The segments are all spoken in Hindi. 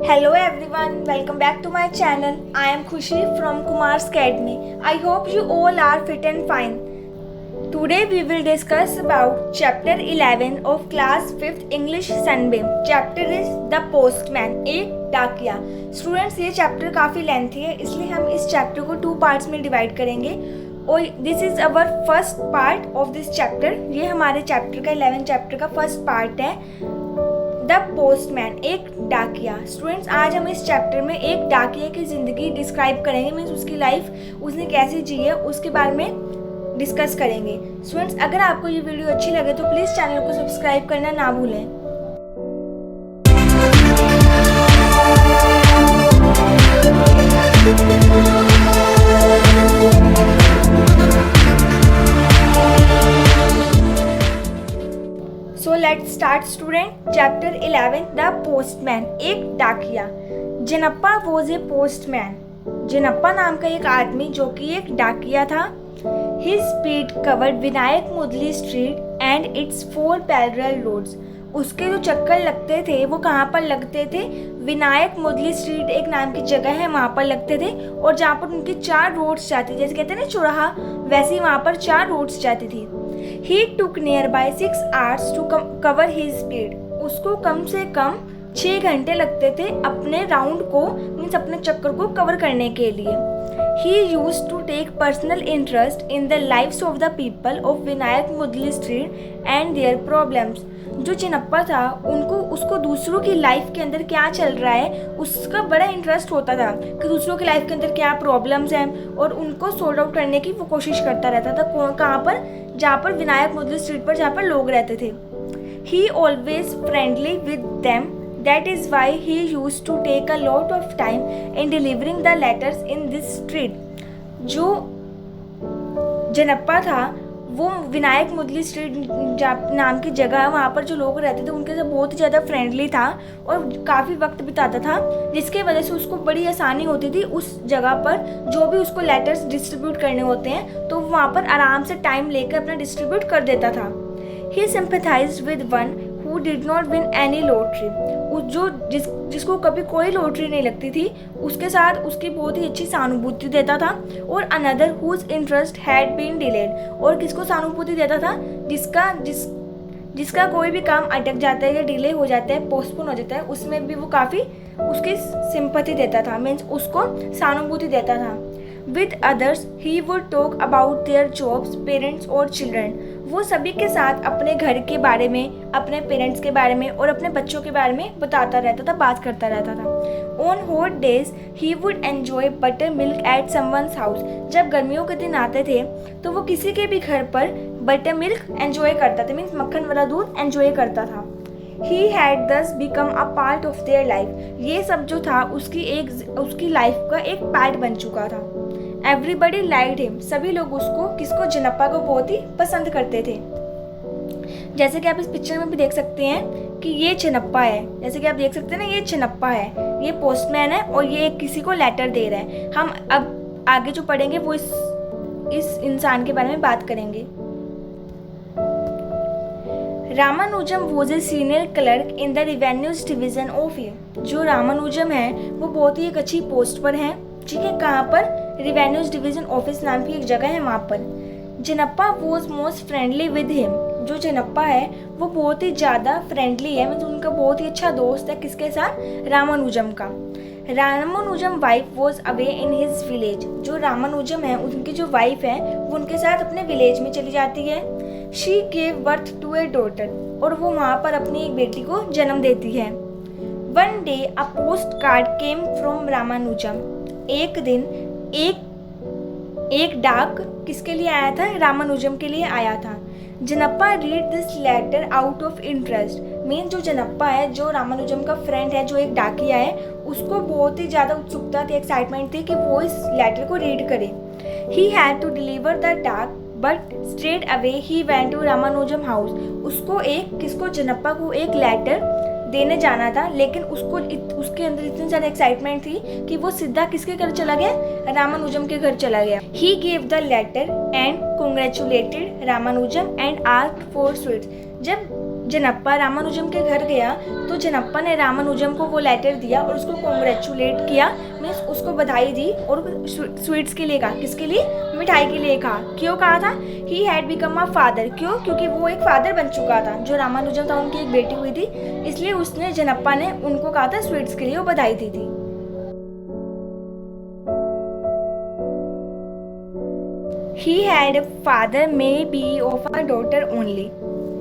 Hello everyone, welcome back to my channel. I am Khushi from Kumar's Academy. I hope you all are fit and fine. Today we will discuss about chapter 11 of class 5th English Sunbeam. Chapter is The Postman, एक डाकिया. Students, ये chapter काफ़ी लेंथी है, इसलिए हम इस chapter को 2 parts में डिवाइड करेंगे. और this is our first part of this chapter. ये हमारे चैप्टर का 11 चैप्टर का फर्स्ट पार्ट है, द पोस्टमैन, एक डाकिया. स्टूडेंट्स, आज हम इस चैप्टर में एक डाकिया की ज़िंदगी डिस्क्राइब करेंगे. मीन्स उसकी लाइफ उसने कैसे जी है उसके बारे में डिस्कस करेंगे. स्टूडेंट्स, अगर आपको ये वीडियो अच्छी लगे तो प्लीज़ चैनल को सब्सक्राइब करना ना भूलें. So let's start student. Chapter 11, The Postman, एक डाकिया. जिनप्पा was a postman. जिनप्पा नाम का एक आदमी जो कि एक डाकिया था. His speed covered Vinayak Mudali street and its 4 parallel roads. उसके जो चक्कर लगते थे वो कहाँ पर लगते थे? विनायक मुदली स्ट्रीट एक नाम की जगह है, वहाँ पर लगते थे. और जहाँ पर उनकी 4 रोड्स जाती थी, जैसे कहते हैं ना चौराहा, वैसे ही वहाँ पर 4 रोड्स जाती थी. He took nearby 6 hours to cover his speed. उसको कम से कम 6 घंटे लगते थे अपने राउंड को, मीन्स अपने चक्कर को कवर करने के लिए. He used to take personal interest in the lives of the people of Vinayak Mudali street and their problems. जो चिनप्पा था उसको दूसरों की लाइफ के अंदर क्या चल रहा है उसका बड़ा इंटरेस्ट होता था कि दूसरों की लाइफ के अंदर क्या प्रॉब्लम्स हैं और उनको सॉर्ट आउट करने की वो कोशिश करता रहता था. कहाँ पर? जहाँ पर विनायक मुदली स्ट्रीट पर जहाँ पर लोग रहते थे. He always friendly with them. That is why he used to take a lot of time in delivering the letters in this street. जो जनप्पा था वो विनायक मुदली स्ट्रीट नाम की जगह है, वहाँ पर जो लोग रहते थे उनके साथ बहुत ही ज़्यादा फ्रेंडली था और काफ़ी वक्त बिताता था, जिसके वजह से उसको बड़ी आसानी होती थी उस जगह पर जो भी उसको लेटर्स डिस्ट्रीब्यूट करने होते हैं तो वहाँ पर आराम से टाइम लेकर अपना डिस्ट्रीब्यूट कर देता था. He sympathized with one who did not win any lottery. जिसको कभी कोई लॉटरी नहीं लगती थी उसके साथ उसकी बहुत ही अच्छी सहानुभूति देता था. और another whose interest had been delayed. और किसको सहानुभूति देता था? जिसका कोई भी काम अटक जाता है या डिले हो जाता है, पोस्टपोन हो जाता है, उसमें भी वो काफ़ी उसकी सिंपैथी देता था, मीन्स उसको सहानुभूति देता था. With others, he would talk about their jobs, parents और children. वो सभी के साथ अपने घर के बारे में, अपने पेरेंट्स के बारे में और अपने बच्चों के बारे में बताता रहता था, बात करता रहता था. On hot days, he would enjoy buttermilk at someone's house. जब गर्मियों के दिन आते थे तो वो किसी के भी घर पर बटर मिल्क एंजॉय करता था, मीन्स मक्खन वाला दूध एंजॉय करता था. He had thus become a part of their life. ये सब जो था उसकी लाइफ का एक पार्ट बन चुका था. Everybody liked him. सभी लोग किसको? जिनप्पा को बहुत ही पसंद करते थे. जैसे कि आप इस पिक्चर में भी देख सकते हैं कि ये चिनप्पा है. जैसे कि आप देख सकते हैं ना, ये चिनप्पा है, ये पोस्टमैन है और ये किसी को लेटर दे रहा है. हम अब आगे जो पढ़ेंगे वो इस इंसान के बारे में बात करेंगे. Ramanujan was a senior clerk in the revenues division of ये. जो रामानुजम है वो बहुत ही एक अच्छी पोस्ट पर है. ठीक है, कहाँ पर? रेवेन्यूज डिवीजन ऑफिस नाम की एक जगह है वहाँ पर. Jinappa was most friendly with him. जो जिनप्पा है वो बहुत ही ज़्यादा फ्रेंडली है, मतलब उनका बहुत ही अच्छा दोस्त है. किसके साथ? रामानुजम का. Ramanujan wife was away in his village. जो रामानुजम है उनकी जो वाइफ है वो उनके साथ अपने विलेज में चली जाती है. She gave birth to a daughter. और वो वहाँ पर अपनी एक बेटी को जन्म देती है. One day a post card came from Ramanujan. एक दिन एक डाक किसके लिए आया था? रामानुजम के लिए आया था. Jinappa read this letter out of interest. Mean जो जिनप्पा है, जो रामानुजम का फ्रेंड है, जो एक डाकिया है, उसको बहुत ही ज़्यादा उत्सुकता थी, एक्साइटमेंट थी कि वो इस लेटर को रीड करे. He had to deliver the dak but straight away he went to Ramanujam house. किसको? जिनप्पा को एक लेटर देने जाना था, लेकिन उसके अंदर इतनी ज़्यादा एक्साइटमेंट थी कि वो सीधा किसके घर चला गया? रामानुजम के घर चला गया. He gave the letter and congratulated Ramanujam and asked for sweets. जब जनप्पा रामानुजम के घर गया तो जनप्पा ने रामानुजम को वो लेटर दिया और उसको कॉन्ग्रेचुलेट किया, मीन्स उसको बधाई दी और स्वीट्स के लिए कहा। किसके लिए? मिठाई के लिए कहा। क्यों कहा था? He had become a father. क्यों? क्योंकि वो एक फादर बन चुका था। जो रामानुजम था उनकी एक बेटी हुई थी, इसलिए उसने जनप्पा ने उनको कहा था स्वीट्स के लिए वो बधाई दी थी। He had a father may be of a daughter only.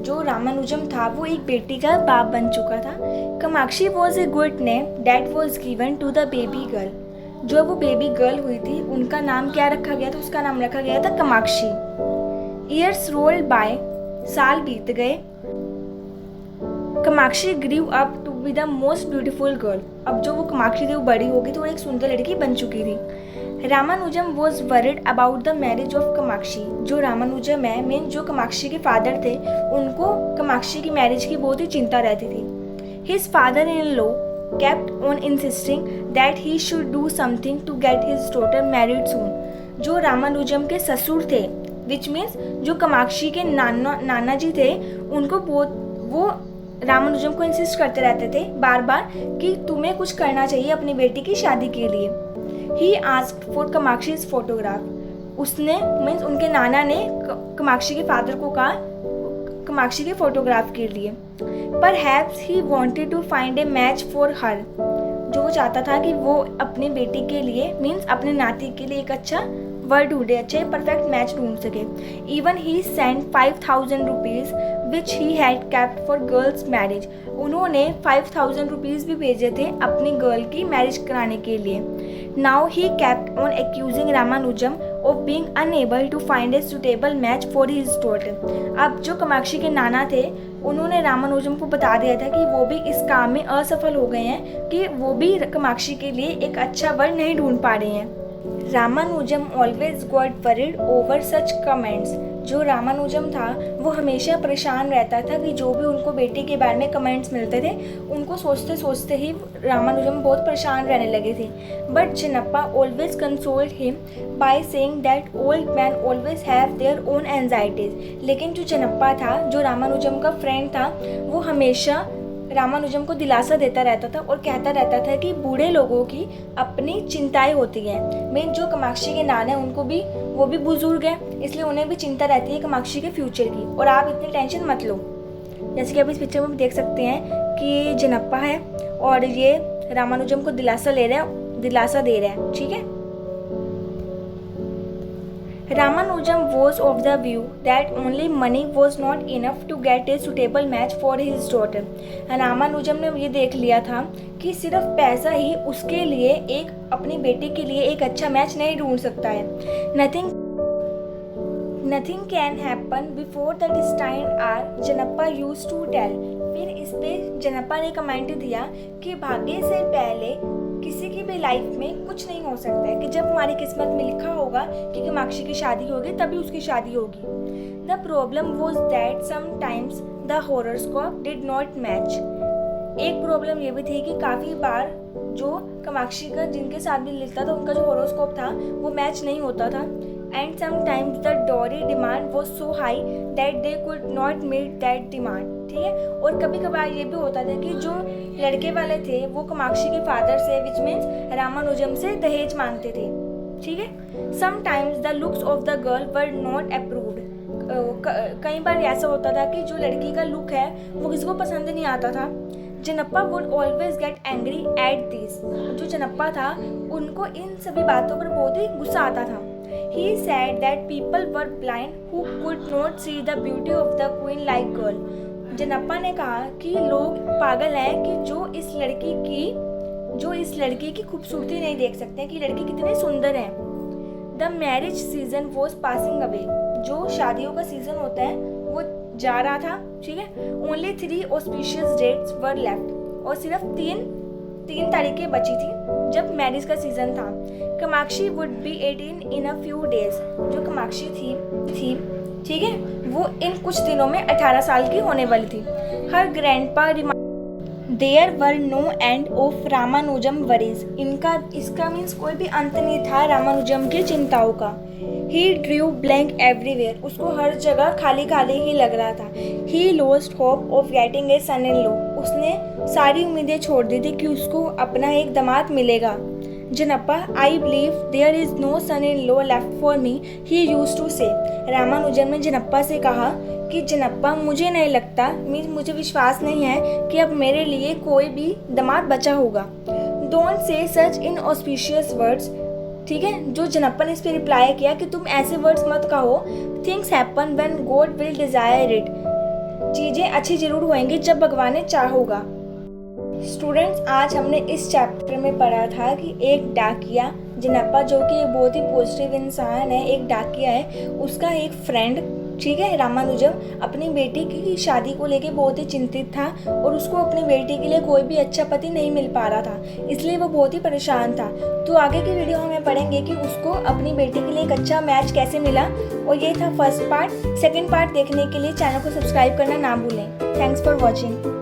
जो रामानुजम था वो एक बेटी का बाप बन चुका था। Kamakshi was a good name that was given to the baby girl. जो वो बेबी गर्ल हुई थी उनका नाम क्या रखा गया था? उसका नाम रखा गया था कामाक्षी। ईयर्स रोल्ड बाय, साल बीत गए। Kamakshi grew up to be the most beautiful girl. अब जो वो कामाक्षी थी वो बड़ी हो गई तो वो एक सुंदर लड़की बन चुकी थी। Ramanujan was worried about the marriage of Kamakshi. जो रामानुजम है मीन जो कामाक्षी के फादर थे, उनको कामाक्षी की मैरिज की बहुत ही चिंता रहती थी। His father in law kept on insisting that he should do something to get his daughter married soon. जो रामानुजम के ससुर थे, विच मीन्स जो कामाक्षी के नाना जी थे, उनको वो रामानुजम को इंसिस्ट करते रहते थे बार बार कि तुम्हें कुछ करना चाहिए अपनी बेटी की शादी के लिए। He asked for Kamakshi's photograph. उसने मीन्स उनके नाना ने कामाक्षी के फादर को कहा कामाक्षी के फोटोग्राफ के लिए। Perhaps he wanted to find a match for her. जो वो चाहता था कि वो अपनी बेटी के लिए मीन्स अपने नाती के लिए एक अच्छा वर ढूंढे, अच्छे परफेक्ट मैच ढूंढ सके। Even he send 5000 rupees which he had kept for girls marriage. उन्होंने 5000 रुपीज़ भी भेजे थे अपनी गर्ल की मैरिज कराने के लिए। Now he kept on accusing Ramanujam of being unable to find a suitable match for his daughter. अब जो कामाक्षी के नाना थे उन्होंने रामानुजम को बता दिया था कि वो भी इस काम में असफल हो गए हैं, कि वो भी कामाक्षी के लिए एक अच्छा वर नहीं ढूंढ पा रहे हैं। Ramanujan always got worried over सच कमेंट्स। जो रामानुजम था वो हमेशा परेशान रहता था कि जो भी उनको बेटी के बारे में कमेंट्स मिलते थे उनको सोचते सोचते ही रामानुजम बहुत परेशान रहने लगे थे। But Janappa always consoled him by saying that old man always have their own anxieties. लेकिन जो जनप्पा था, जो रामानुजम का फ्रेंड था, वो हमेशा रामानुजम को दिलासा देता रहता था और कहता रहता था कि बूढ़े लोगों की अपनी चिंताएं होती हैं। मीन जो कामाक्षी के नाना है उनको भी, वो भी बुजुर्ग हैं, इसलिए उन्हें भी चिंता रहती है कामाक्षी के फ्यूचर की, और आप इतनी टेंशन मत लो। जैसे कि आप इस पिक्चर में देख सकते हैं कि ये जनप्पा है और ये रामानुजम को दिलासा दे रहे हैं, ठीक है। Ramanujan was of the view that only money was not enough to get a suitable match for his daughter. Ramanujan ने ये देख लिया था कि सिर्फ पैसा ही उसके लिए अपनी बेटी के लिए एक अच्छा मैच नहीं ढूंढ सकता है। Nothing can happen before the destined hour, जनप्पा used to tell. फिर इस पे जनप्पा ने कमेंट दिया कि भाग्य से पहले किसी की भी लाइफ में कुछ नहीं हो सकता है, कि जब हमारी किस्मत में लिखा होगा कि कामाक्षी की शादी होगी तभी उसकी शादी होगी। The problem was that sometimes the horoscope did not match. एक प्रॉब्लम ये भी थी कि काफ़ी बार जो कामाक्षी का जिनके साथ भी लिखता था उनका जो हॉरोस्कोप था वो मैच नहीं होता था। And sometimes the dowry demand was so high that they could not meet that demand, ठीक है। और कभी कभार ये भी होता था कि जो लड़के वाले थे वो कामाक्षी के फादर से, विच मीन्स रामानुजम से, दहेज मांगते थे, ठीक है। Sometimes the looks of the girl were not approved. कई बार ऐसा होता था कि जो लड़की का लुक है वो किसी को पसंद नहीं आता था। Janappa would always get angry at this. जो जनप्पा था उनको इन सभी बातों पर बहुत ही गुस्सा आता था। He said that people were blind who could not see the beauty of the queen-like girl. जनप्पा ने कहा कि लोग पागल हैं कि जो इस लड़की की खूबसूरती नहीं देख सकते कि लड़की कितनी सुंदर है। The marriage season was passing away. जो शादियों का सीजन होता है वो जा रहा था, ठीक है। Only 3 auspicious dates were left. और सिर्फ तीन तारीखें बची थी जब मैरिज का सीजन था। Kamakshi would be 18 in a few days. जो कामाक्षी थी, ठीक है, वो इन कुछ दिनों में 18 साल की होने वाली थी। Her grandpa there were no end of Ramanujam worries. इसका मीन्स कोई भी अंत नहीं था रामानुजम की चिंताओं का। ही ड्रू ब्लैंक एवरीवेयर, उसको हर जगह खाली खाली ही लग रहा था। He lost hope of getting a son in law, उसने सारी उम्मीदें छोड़ दी थी कि उसको अपना एक दामाद मिलेगा। Janappa, I believe there is no son in law left for me, he used to say. Ramanujam ने जनप्पा से कहा कि जनप्पा, मुझे नहीं लगता, मुझे विश्वास नहीं है कि अब मेरे लिए कोई भी दामाद बचा होगा। Don't say such in auspicious words, ठीक है। जो जनप्पा ने इस पर रिप्लाई किया कि तुम ऐसे वर्ड्स मत कहो। Things happen when God will desire it, चीज़ें अच्छी जरूर होंगी जब भगवान ने चाहोगा। स्टूडेंट्स, आज हमने इस चैप्टर में पढ़ा था कि एक डाकिया जनप्पा, जो कि एक बहुत ही पॉजिटिव इंसान है, एक डाकिया है, उसका एक फ्रेंड, ठीक है, रामानुजम, अपनी बेटी की शादी को लेके बहुत ही चिंतित था और उसको अपनी बेटी के लिए कोई भी अच्छा पति नहीं मिल पा रहा था, इसलिए वो बहुत ही परेशान था। तो आगे की वीडियो में पढ़ेंगे कि उसको अपनी बेटी के लिए एक अच्छा मैच कैसे मिला। और ये था फर्स्ट पार्ट। सेकंड पार्ट देखने के लिए चैनल को सब्सक्राइब करना ना भूलें। Thanks for watching.